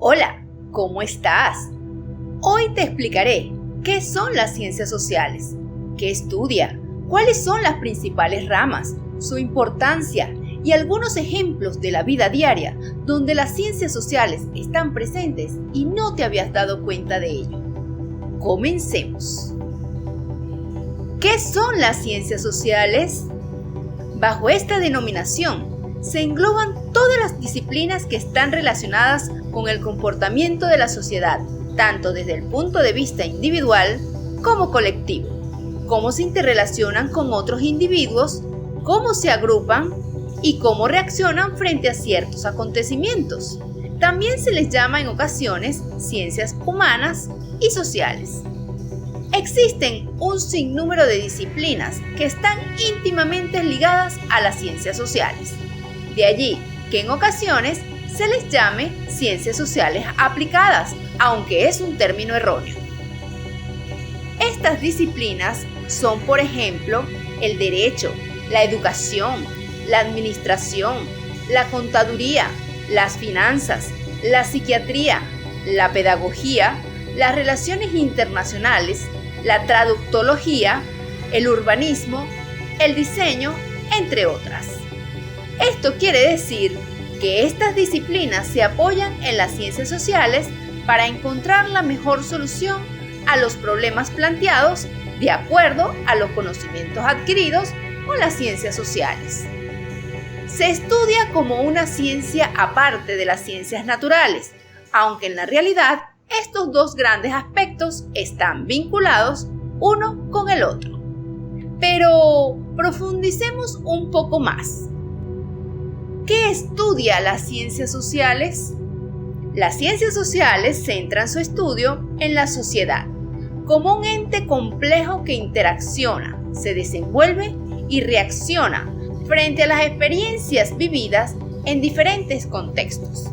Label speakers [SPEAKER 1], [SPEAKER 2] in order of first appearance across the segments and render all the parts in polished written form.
[SPEAKER 1] Hola, ¿cómo estás? Hoy te explicaré qué son las ciencias sociales, qué estudia, cuáles son las principales ramas, su importancia y algunos ejemplos de la vida diaria donde las ciencias sociales están presentes y no te habías dado cuenta de ello. Comencemos. ¿Qué son las ciencias sociales? Bajo esta denominación se engloban todas las disciplinas que están relacionadas con el comportamiento de la sociedad, tanto desde el punto de vista individual como colectivo, cómo se interrelacionan con otros individuos, cómo se agrupan y cómo reaccionan frente a ciertos acontecimientos. También se les llama en ocasiones ciencias humanas y sociales. Existen un sinnúmero de disciplinas que están íntimamente ligadas a las ciencias sociales. De allí que en ocasiones se les llame ciencias sociales aplicadas, aunque es un término erróneo. Estas disciplinas son, por ejemplo, el derecho, la educación, la administración, la contaduría, las finanzas, la psiquiatría, la pedagogía, las relaciones internacionales, la traductología, el urbanismo, el diseño, entre otras. Esto quiere decir que estas disciplinas se apoyan en las ciencias sociales para encontrar la mejor solución a los problemas planteados de acuerdo a los conocimientos adquiridos con las ciencias sociales. Se estudia como una ciencia aparte de las ciencias naturales, aunque en la realidad estos dos grandes aspectos están vinculados uno con el otro. Pero profundicemos un poco más. ¿Qué estudia las ciencias sociales? Las ciencias sociales centran su estudio en la sociedad, como un ente complejo que interacciona, se desenvuelve y reacciona frente a las experiencias vividas en diferentes contextos.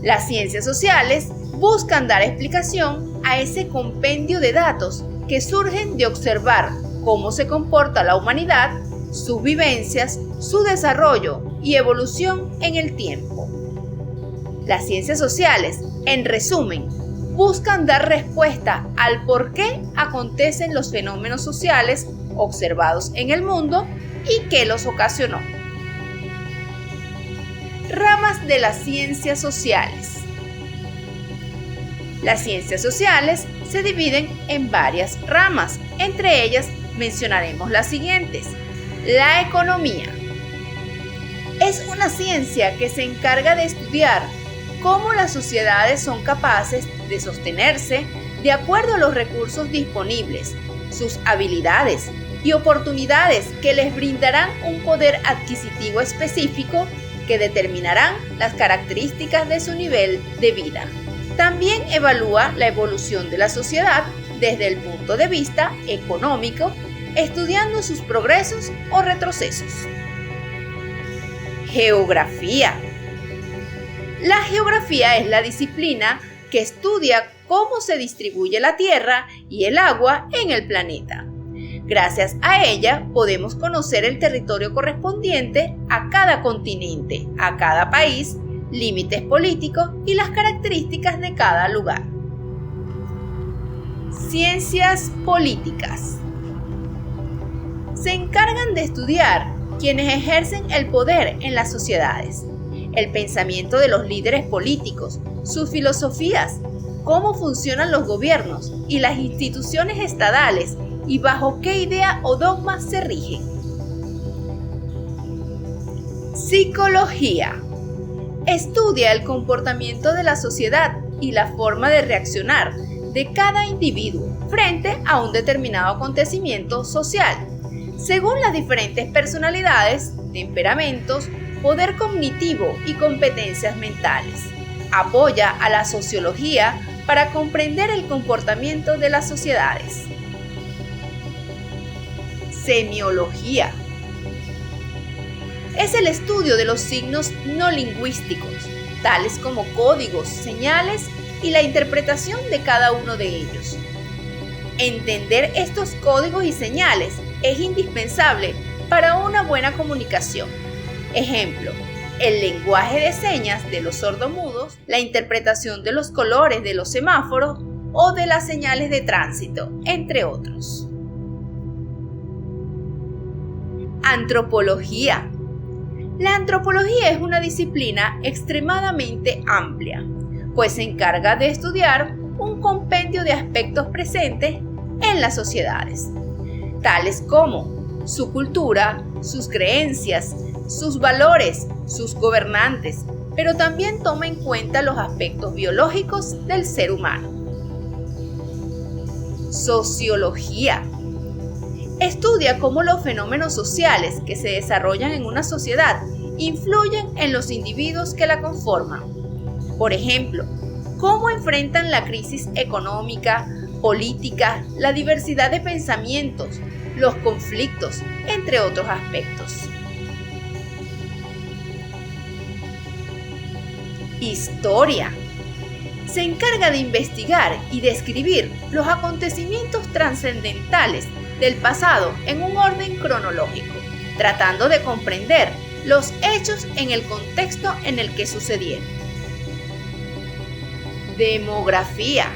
[SPEAKER 1] Las ciencias sociales buscan dar explicación a ese compendio de datos que surgen de observar cómo se comporta la humanidad, sus vivencias, su desarrollo y evolución en el tiempo. Las ciencias sociales, en resumen, buscan dar respuesta al por qué acontecen los fenómenos sociales observados en el mundo y qué los ocasionó. Ramas de las ciencias sociales. Las ciencias sociales se dividen en varias ramas, entre ellas mencionaremos las siguientes. La economía. Es una ciencia que se encarga de estudiar cómo las sociedades son capaces de sostenerse de acuerdo a los recursos disponibles, sus habilidades y oportunidades que les brindarán un poder adquisitivo específico que determinarán las características de su nivel de vida. También evalúa la evolución de la sociedad desde el punto de vista económico, estudiando sus progresos o retrocesos. Geografía. La geografía es la disciplina que estudia cómo se distribuye la tierra y el agua en el planeta. Gracias a ella podemos conocer el territorio correspondiente a cada continente, a cada país, límites políticos y las características de cada lugar. Ciencias políticas. Se encargan de estudiar quienes ejercen el poder en las sociedades, el pensamiento de los líderes políticos, sus filosofías, cómo funcionan los gobiernos y las instituciones estatales y bajo qué idea o dogmas se rigen. Psicología. Estudia el comportamiento de la sociedad y la forma de reaccionar de cada individuo frente a un determinado acontecimiento social, según las diferentes personalidades, temperamentos, poder cognitivo y competencias mentales. Apoya a la sociología para comprender el comportamiento de las sociedades. Semiología. Es el estudio de los signos no lingüísticos, tales como códigos, señales y la interpretación de cada uno de ellos. Entender estos códigos y señales es indispensable para una buena comunicación. Ejemplo, el lenguaje de señas de los sordomudos, la interpretación de los colores de los semáforos o de las señales de tránsito, entre otros. Antropología. La antropología es una disciplina extremadamente amplia, pues se encarga de estudiar un compendio de aspectos presentes en las sociedades, tales como su cultura, sus creencias, sus valores, sus gobernantes, pero también toma en cuenta los aspectos biológicos del ser humano. Sociología. Estudia cómo los fenómenos sociales que se desarrollan en una sociedad influyen en los individuos que la conforman. Por ejemplo, cómo enfrentan la crisis económica, política, la diversidad de pensamientos, los conflictos, entre otros aspectos. Historia. Se encarga de investigar y describir los acontecimientos trascendentales del pasado en un orden cronológico, tratando de comprender los hechos en el contexto en el que sucedieron. Demografía.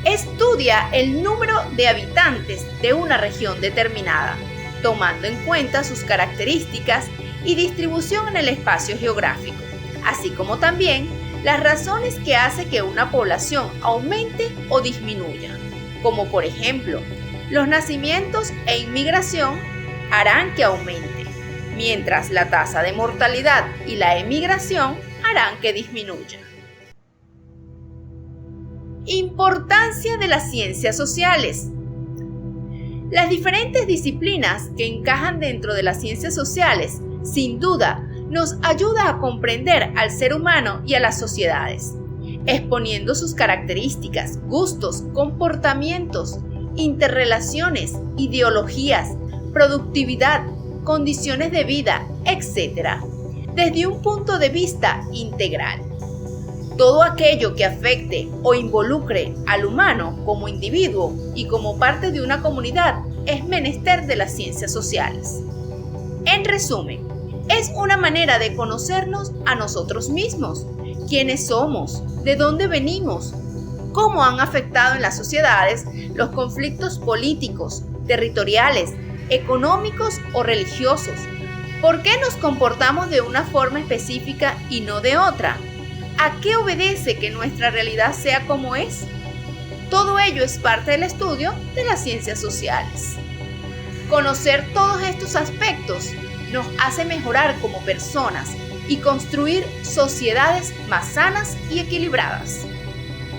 [SPEAKER 1] Estudia el número de habitantes de una región determinada, tomando en cuenta sus características y distribución en el espacio geográfico, así como también las razones que hacen que una población aumente o disminuya, como por ejemplo, los nacimientos e inmigración harán que aumente, mientras la tasa de mortalidad y la emigración harán que disminuya. Importancia de las ciencias sociales. Las diferentes disciplinas que encajan dentro de las ciencias sociales, sin duda, nos ayuda a comprender al ser humano y a las sociedades, exponiendo sus características, gustos, comportamientos, interrelaciones, ideologías, productividad, condiciones de vida, etc., desde un punto de vista integral. Todo aquello que afecte o involucre al humano como individuo y como parte de una comunidad es menester de las ciencias sociales. En resumen, es una manera de conocernos a nosotros mismos, quiénes somos, de dónde venimos, cómo han afectado en las sociedades los conflictos políticos, territoriales, económicos o religiosos, por qué nos comportamos de una forma específica y no de otra, a qué obedece que nuestra realidad sea como es. Todo ello es parte del estudio de las ciencias sociales. Conocer todos estos aspectos nos hace mejorar como personas y construir sociedades más sanas y equilibradas.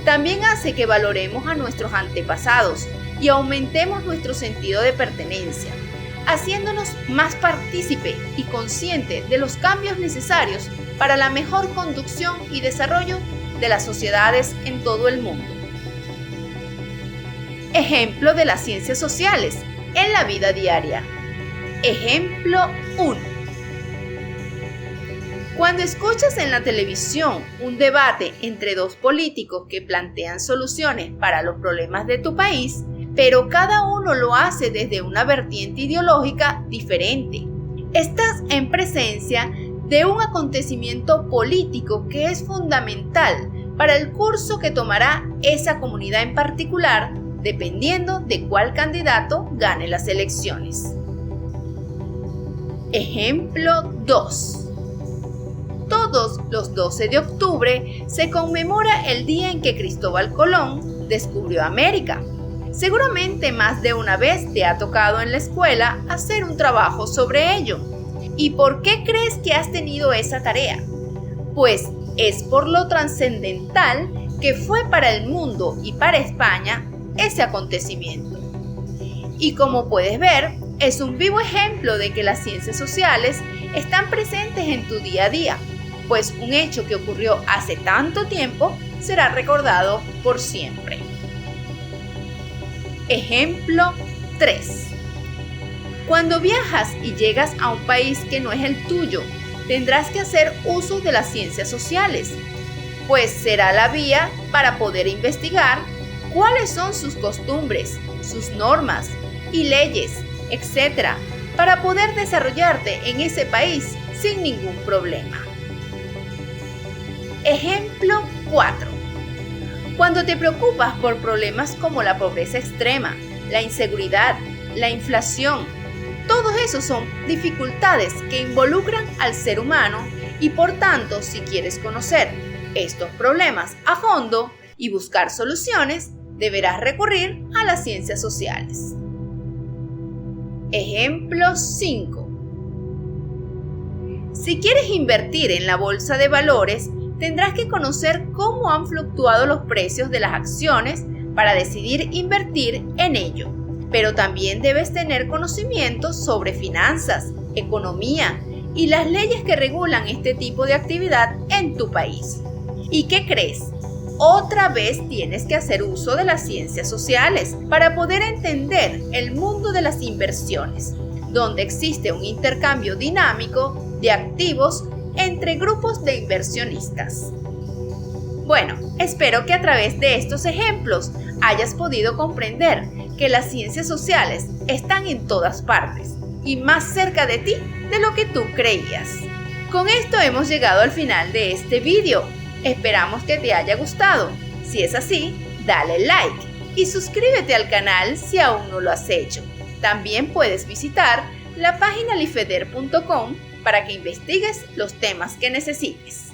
[SPEAKER 1] También hace que valoremos a nuestros antepasados y aumentemos nuestro sentido de pertenencia, haciéndonos más partícipe y consciente de los cambios necesarios para la mejor conducción y desarrollo de las sociedades en todo el mundo. Ejemplo de las ciencias sociales en la vida diaria. Ejemplo 1. Cuando escuchas en la televisión un debate entre dos políticos que plantean soluciones para los problemas de tu país, pero cada uno lo hace desde una vertiente ideológica diferente, estás en presencia de un acontecimiento político que es fundamental para el curso que tomará esa comunidad en particular, dependiendo de cuál candidato gane las elecciones. Ejemplo 2. Todos los 12 de octubre se conmemora el día en que Cristóbal Colón descubrió América. Seguramente más de una vez te ha tocado en la escuela hacer un trabajo sobre ello. ¿Y por qué crees que has tenido esa tarea? Pues es por lo trascendental que fue para el mundo y para España ese acontecimiento. Y como puedes ver, es un vivo ejemplo de que las ciencias sociales están presentes en tu día a día, pues un hecho que ocurrió hace tanto tiempo será recordado por siempre. Ejemplo 3. Cuando viajas y llegas a un país que no es el tuyo, tendrás que hacer uso de las ciencias sociales, pues será la vía para poder investigar cuáles son sus costumbres, sus normas y leyes, etc., para poder desarrollarte en ese país sin ningún problema. Ejemplo 4. Cuando te preocupas por problemas como la pobreza extrema, la inseguridad, la inflación, todos esos son dificultades que involucran al ser humano y por tanto, si quieres conocer estos problemas a fondo y buscar soluciones, deberás recurrir a las ciencias sociales. Ejemplo 5. Si quieres invertir en la bolsa de valores, tendrás que conocer cómo han fluctuado los precios de las acciones para decidir invertir en ello. Pero también debes tener conocimientos sobre finanzas, economía y las leyes que regulan este tipo de actividad en tu país. ¿Y qué crees? Otra vez tienes que hacer uso de las ciencias sociales para poder entender el mundo de las inversiones, donde existe un intercambio dinámico de activos entre grupos de inversionistas. Bueno, espero que a través de estos ejemplos hayas podido comprender que las ciencias sociales están en todas partes y más cerca de ti de lo que tú creías. Con esto hemos llegado al final de este video. Esperamos que te haya gustado. Si es así, dale like y suscríbete al canal si aún no lo has hecho. También puedes visitar la página lifeder.com para que investigues los temas que necesites.